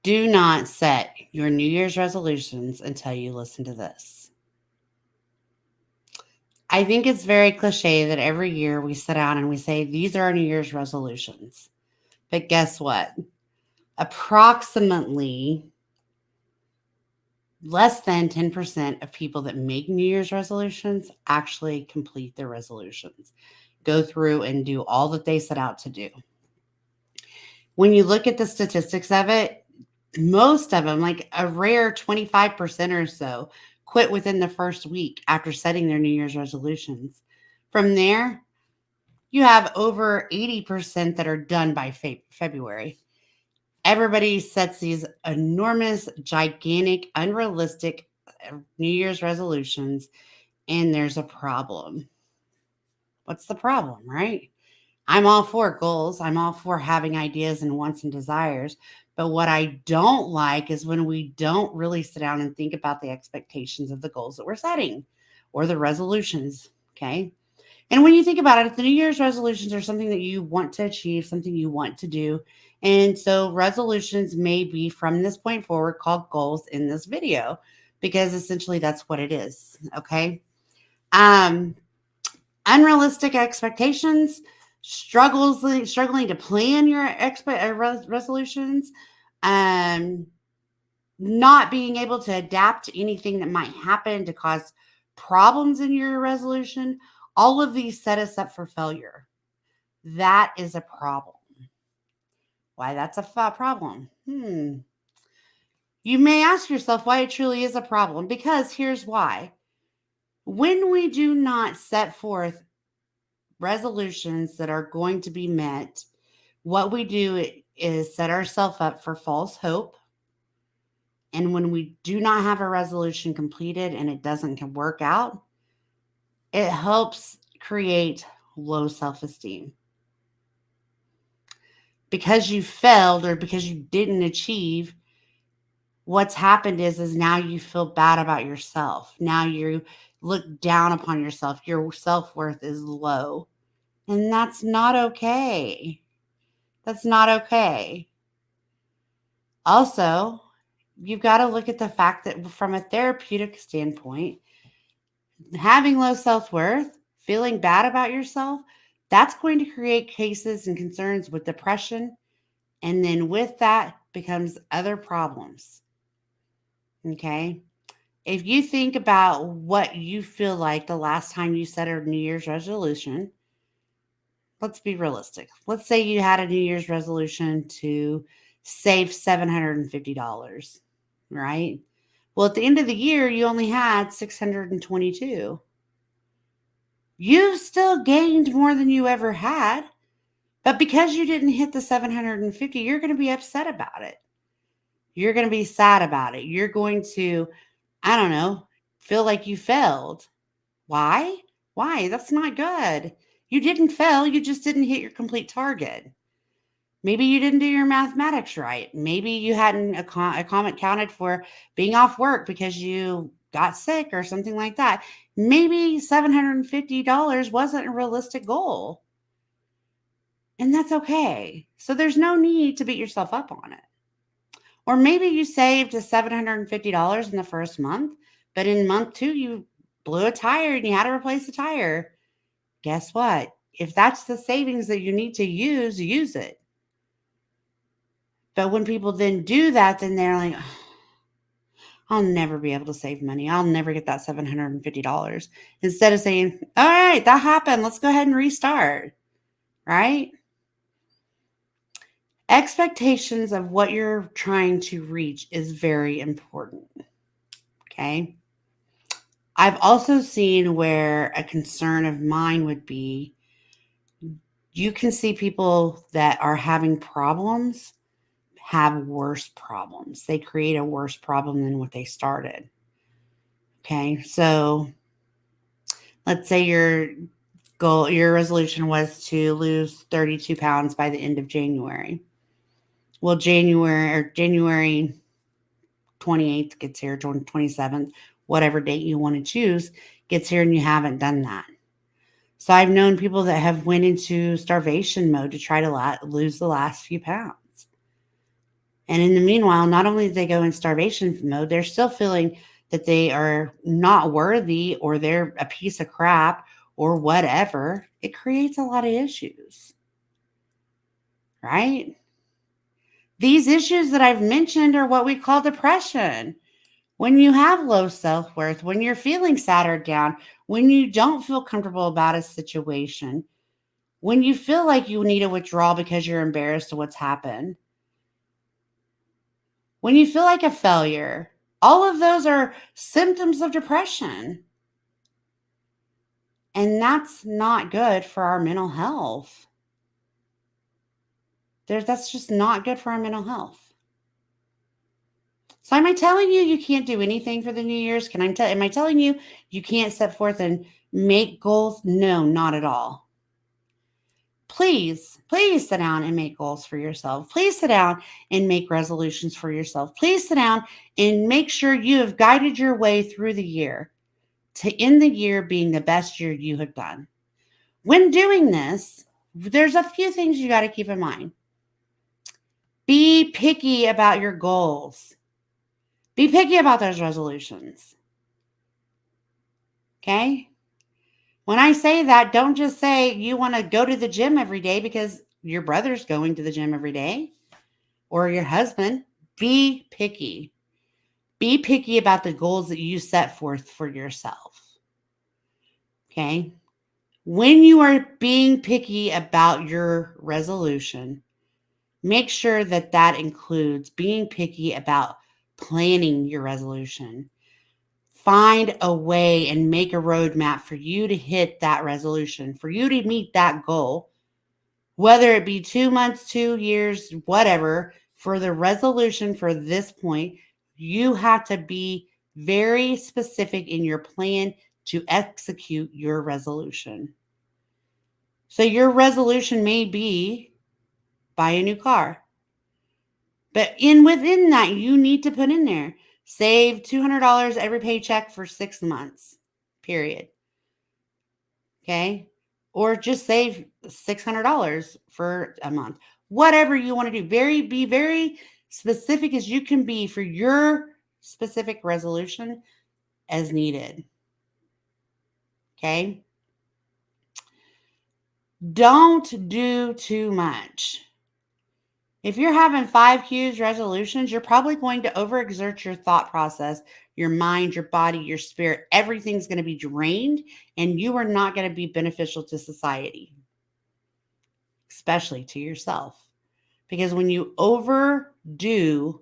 Do not set your New Year's resolutions until you listen to this. I think it's very cliche that every year we sit down and we say, these are our New Year's resolutions. But guess what? Approximately less than 10% of people that make New Year's resolutions actually complete their resolutions, go through and do all that they set out to do. When you look at the statistics of it, most of them, like a rare 25% or so, quit within the first week after setting their New Year's resolutions. From there, you have over 80% that are done by February. Everybody sets these enormous, gigantic, unrealistic New Year's resolutions, and there's a problem. What's the problem, right? I'm all for goals. I'm all for having ideas and wants and desires. But what I don't like is when we don't really sit down and think about the expectations of the goals that we're setting or the resolutions. Okay. And when you think about it, the New Year's resolutions are something that you want to achieve, something you want to do. And so resolutions may be from this point forward called goals in this video because essentially that's what it is. Okay. Um, Unrealistic expectations, struggling to plan your resolutions, um, not being able to adapt to anything that might happen to cause problems in your resolution. All of these set us up for failure. That is a problem. Why that's a problem? You may ask yourself why it truly is a problem, because here's why. When we do not set forth resolutions that are going to be met, what we do is set ourselves up for false hope. And when we do not have a resolution completed and it doesn't work out, it helps create low self esteem. Because you failed or because you didn't achieve, what's happened is now you feel bad about yourself. Now you look down upon yourself. Your self worth is low. And that's not okay. That's not okay. Also, you've got to look at the fact that from a therapeutic standpoint, having low self worth, feeling bad about yourself, that's going to create cases and concerns with depression. And then with that becomes other problems. Okay. If you think about what you feel like the last time you set a New Year's resolution, let's be realistic. Let's say you had a New Year's resolution to save $750, right? Well, at the end of the year, you only had 622. You've still gained more than you ever had, but because you didn't hit the 750, you're going to be upset about it. You're going to be sad about it. You're going to, I don't know, feel like you failed. Why? Why? That's not good. You didn't fail, you just didn't hit your complete target. Maybe you didn't do your mathematics right. Maybe you hadn't accounted for being off work because you got sick or something like that. Maybe $750 wasn't a realistic goal. And that's okay. So there's no need to beat yourself up on it. Or maybe you saved $750 in the first month, but in month 2, you blew a tire and you had to replace the tire. Guess what? If that's the savings that you need to use it. But when people then do that, then they're like, "Oh, I'll never be able to save money. I'll never get that $750. Instead of saying, all right, that happened. Let's go ahead and restart. Right? Expectations of what you're trying to reach is very important. Okay. I've also seen where a concern of mine would be you can see people that are having problems have worse problems. They create a worse problem than what they started. Okay. So let's say your resolution was to lose 32 pounds by the end of January. Well, January 28th gets here, 27th, whatever date you want to choose gets here and you haven't done that. So I've known people that have went into starvation mode to try to lose the last few pounds. And in the meanwhile, not only do they go in starvation mode, they're still feeling that they are not worthy or they're a piece of crap or whatever. It creates a lot of issues, right? These issues that I've mentioned are what we call depression. When you have low self worth, when you're feeling sad or down, when you don't feel comfortable about a situation, when you feel like you need to withdraw because you're embarrassed of what's happened, when you feel like a failure, all of those are symptoms of depression. And that's not good for our mental health. That's just not good for our mental health. So am I telling you you can't do anything for the New Year's? Am I telling you you can't set forth and make goals? No, not at all. Please sit down and make goals for yourself. Please sit down and make resolutions for yourself. Please sit down and make sure you have guided your way through the year to end the year being the best year you have done. When doing this, there's a few things you got to keep in mind. Be picky about your goals. Be picky about those resolutions. Okay? When I say that, don't just say you want to go to the gym every day because your brother's going to the gym every day or your husband. Be picky. Be picky about the goals that you set forth for yourself. Okay? When you are being picky about your resolution, make sure that that includes being picky about planning your resolution. Find a way and make a roadmap for you to hit that resolution, for you to meet that goal, whether it be 2 months, 2 years, whatever. For the resolution for this point, you have to be very specific in your plan to execute your resolution. So your resolution may be buy a new car. But within that, you need to put in there, save $200 every paycheck for 6 months, period. Okay. Or just save $600 for a month, whatever you want to do. Be very specific as you can be for your specific resolution as needed. Okay. Don't do too much. If you're having 5 huge resolutions, you're probably going to overexert your thought process, your mind, your body, your spirit. Everything's going to be drained, and you are not going to be beneficial to society, especially to yourself. Because when you overdo,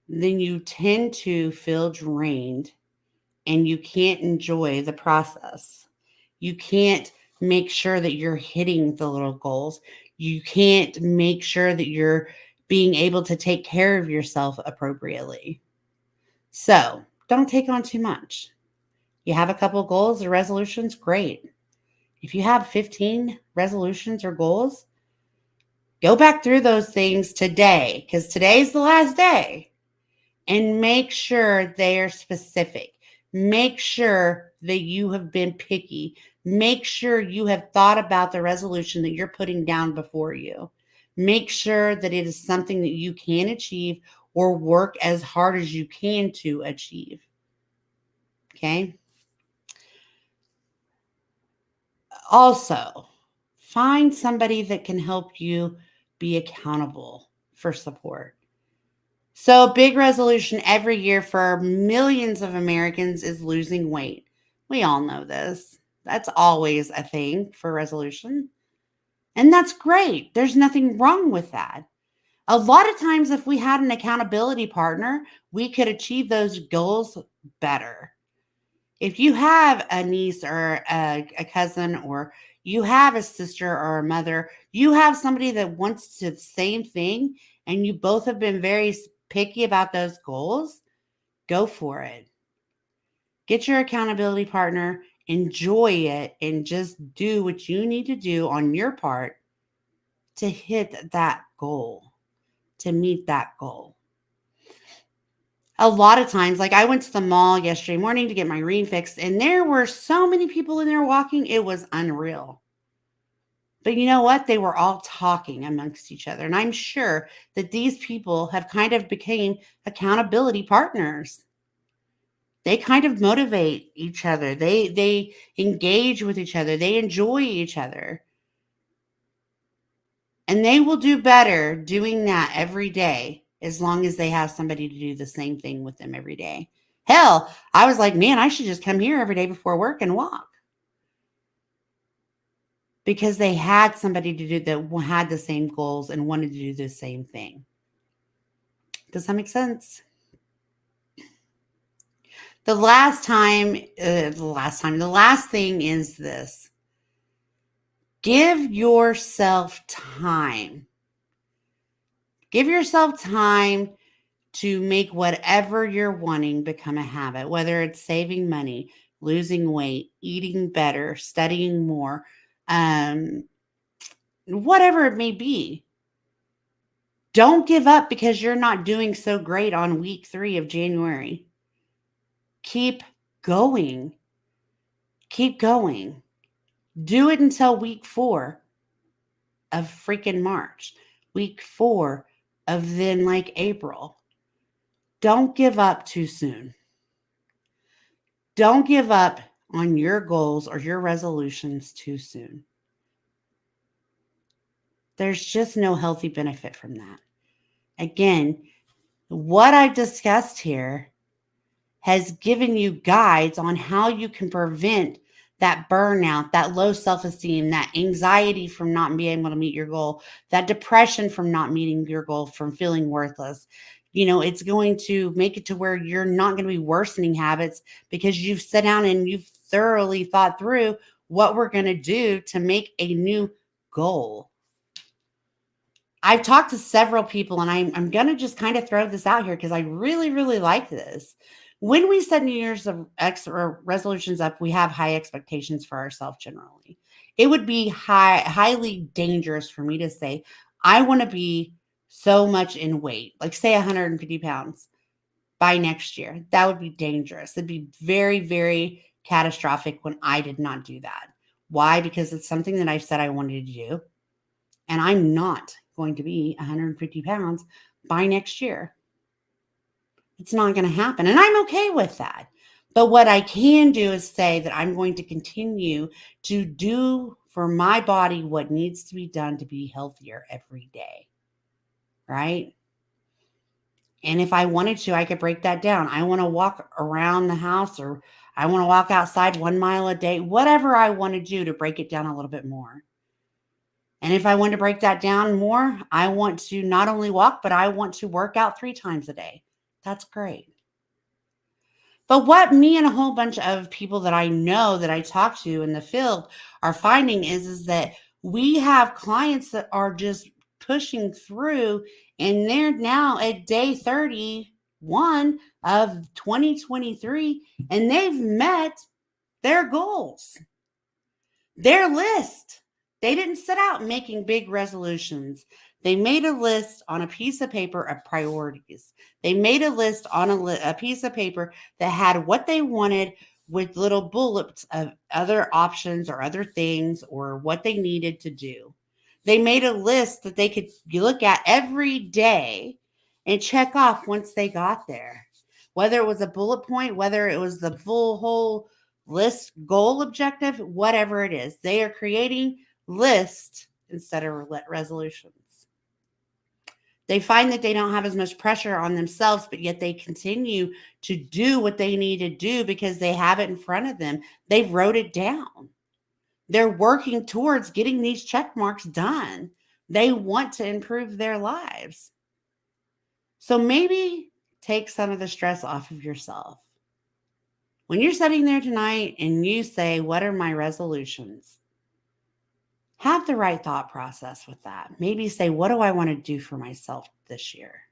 then you tend to feel drained and you can't enjoy the process. You can't make sure that you're hitting the little goals. You can't make sure that you're being able to take care of yourself appropriately. So don't take on too much. You have a couple goals or resolutions, great. If you have 15 resolutions or goals, go back through those things today because today's the last day and make sure they are specific. Make sure that you have been picky. Make sure you have thought about the resolution that you're putting down before you. Make sure that it is something that you can achieve or work as hard as you can to achieve. Okay. Also, find somebody that can help you be accountable for support. So, a big resolution every year for millions of Americans is losing weight. We all know this. That's always a thing for resolution. And that's great. There's nothing wrong with that. A lot of times, if we had an accountability partner, we could achieve those goals better. If you have a niece or a cousin, or you have a sister or a mother, you have somebody that wants to the same thing, and you both have been very picky about those goals, go for it. Get your accountability partner, enjoy it, and just do what you need to do on your part to hit that goal, to meet that goal. A lot of times, like I went to the mall yesterday morning to get my ring fixed, and there were so many people in there walking, it was unreal. But you know what? They were all talking amongst each other. And I'm sure that these people have kind of became accountability partners. They kind of motivate each other. They engage with each other. They enjoy each other. And they will do better doing that every day as long as they have somebody to do the same thing with them every day. Hell, I was like, man, I should just come here every day before work and walk because they had somebody to do that had the same goals and wanted to do the same thing. Does that make sense? The last thing is this: give yourself time. Give yourself time to make whatever you're wanting become a habit, whether it's saving money, losing weight, eating better, studying more, um, whatever it may be. Don't give up because you're not doing so great on week 3 of January. Keep going. Keep going. Do it until week 4 of freaking March, week 4 of then like April. Don't give up too soon. Don't give up on your goals or your resolutions too soon. There's just no healthy benefit from that. Again, what I've discussed here has given you guides on how you can prevent that burnout, that low self esteem, that anxiety from not being able to meet your goal, that depression from not meeting your goal, from feeling worthless. It's going to make it to where you're not going to be worsening habits because you've sat down and you've thoroughly thought through what we're going to do to make a new goal. I've talked to several people, and I'm going to just kind of throw this out here because I really, really like this. When we set New Year's or resolutions up, we have high expectations for ourselves generally. It would be highly dangerous for me to say, I want to be so much in weight, like say 150 pounds by next year. That would be dangerous. It'd be very, very catastrophic when I did not do that. Why? Because it's something that I said I wanted to do, and I'm not going to be 150 pounds by next year. It's not going to happen. And I'm okay with that. But what I can do is say that I'm going to continue to do for my body what needs to be done to be healthier every day. Right? And if I wanted to, I could break that down. I want to walk around the house, or I want to walk outside 1 mile a day, whatever I want to do to break it down a little bit more. And if I want to break that down more, I want to not only walk, but I want to work out 3 times a day. That's great. But what me and a whole bunch of people that I know that I talk to in the field are finding is that we have clients that are just pushing through, and they're now at day 31 of 2023, and they've met their goals, their list. They didn't set out making big resolutions. They made a list on a piece of paper of priorities. They made a list on a piece of paper that had what they wanted with little bullets of other options or other things or what they needed to do. They made a list that they could look at every day and check off once they got there. Whether it was a bullet point, whether it was the full whole list, goal, objective, whatever it is, they are creating lists instead of resolutions. They find that they don't have as much pressure on themselves, but yet they continue to do what they need to do because they have it in front of them. They wrote it down. They're working towards getting these check marks done. They want to improve their lives. So maybe take some of the stress off of yourself. When you're sitting there tonight and you say, what are my resolutions? Have the right thought process with that. Maybe say, what do I want to do for myself this year?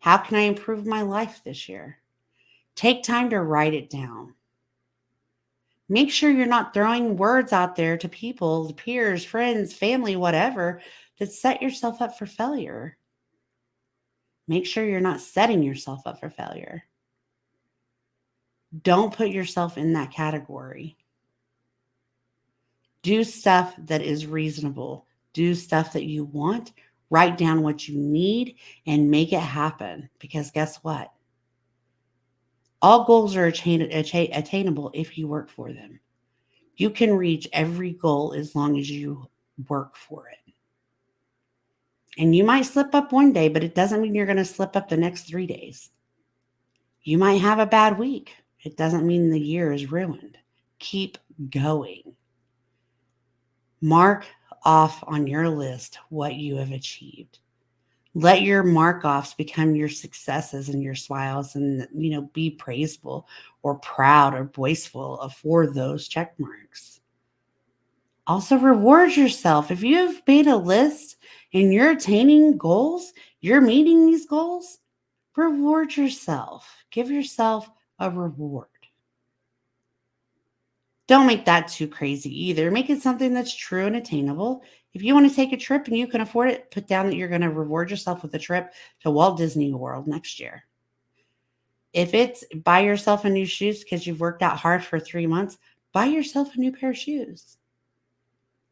How can I improve my life this year? Take time to write it down. Make sure you're not throwing words out there to people, peers, friends, family, whatever, that set yourself up for failure. Make sure you're not setting yourself up for failure. Don't put yourself in that category. Do stuff that is reasonable. Do stuff that you want. Write down what you need and make it happen. Because guess what? All goals are attainable if you work for them. You can reach every goal as long as you work for it. And you might slip up one day, but it doesn't mean you're going to slip up the next 3 days. You might have a bad week. It doesn't mean the year is ruined. Keep going. Mark off on your list what you have achieved. Let your mark offs become your successes and your smiles, and be praiseful or proud or boastful for those check marks. Also reward yourself. If you've made a list and you're attaining goals, you're meeting these goals, reward yourself. Give yourself a reward. Don't make that too crazy either. Make it something that's true and attainable. If you want to take a trip and you can afford it, put down that you're going to reward yourself with a trip to Walt Disney World next year. If it's buy yourself a new shoes because you've worked out hard for 3 months, buy yourself a new pair of shoes.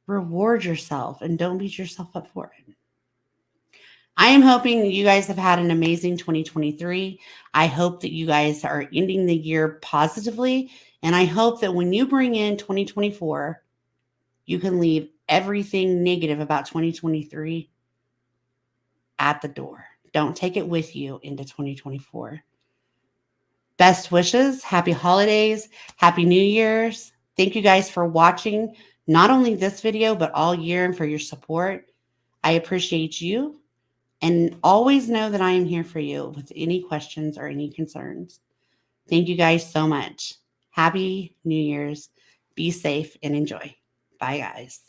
Reward yourself and don't beat yourself up for it. I am hoping that you guys have had an amazing 2023. I hope that you guys are ending the year positively. And I hope that when you bring in 2024, you can leave everything negative about 2023 at the door. Don't take it with you into 2024. Best wishes. Happy holidays. Happy New Year's. Thank you guys for watching not only this video, but all year and for your support. I appreciate you. And always know that I am here for you with any questions or any concerns. Thank you guys so much. Happy New Year's. Be safe and enjoy. Bye, guys.